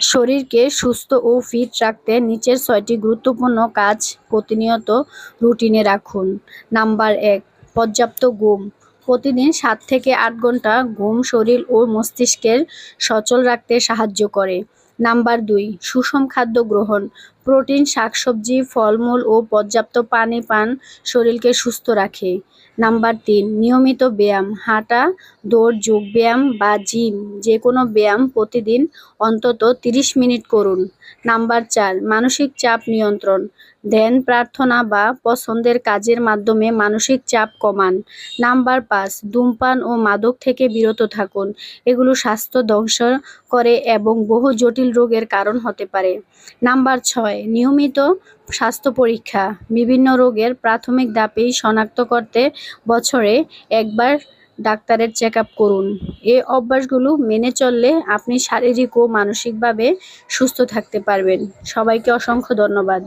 শরীরকে সুস্থ ও ফিট রাখতে নিচের ৬টি গুরুত্বপূর্ণ কাজ প্রতিনিয়ত রুটিনে রাখুন। নাম্বার ১, পর্যাপ্ত ঘুম। প্রতিদিন ৭ থেকে ৮ ঘন্টা ঘুম শরীর ও মস্তিষ্কের সচল রাখতে সাহায্য করে। নাম্বার ২, সুষম খাদ্য গ্রহণ। প্রোটিন, শাকসবজি, ফলমূল ও পর্যাপ্ত পানি পান শরীরকে সুস্থ রাখে। নাম্বার ৩, নিয়মিত ব্যায়াম। হাঁটা, দৌড়, যোগব্যায়াম বা জিম যে কোনো ব্যায়াম প্রতিদিন অন্তত ৩০ মিনিট করুন। নাম্বার ৪, মানসিক চাপ নিয়ন্ত্রণ। ধ্যান, প্রার্থনা বা পছন্দের কাজের মাধ্যমে মানসিক চাপ কমান। নাম্বার ৫, ধূমপান ও মাদক থেকে বিরত থাকুন। এগুলো স্বাস্থ্য ধ্বংস করে এবং বহু জটিল রোগের কারণ হতে পারে। নাম্বার ৬, নিয়মিত স্বাস্থ্য পরীক্ষা। বিভিন্ন রোগের প্রাথমিক ধাপেই শনাক্ত করতে বছরে একবার ডাক্তারের চেকআপ করুন। এই অভ্যাসগুলো মেনে চললে আপনি শারীরিক ও মানসিকভাবে সুস্থ থাকতে পারবেন। সবাইকে অসংখ্য ধন্যবাদ।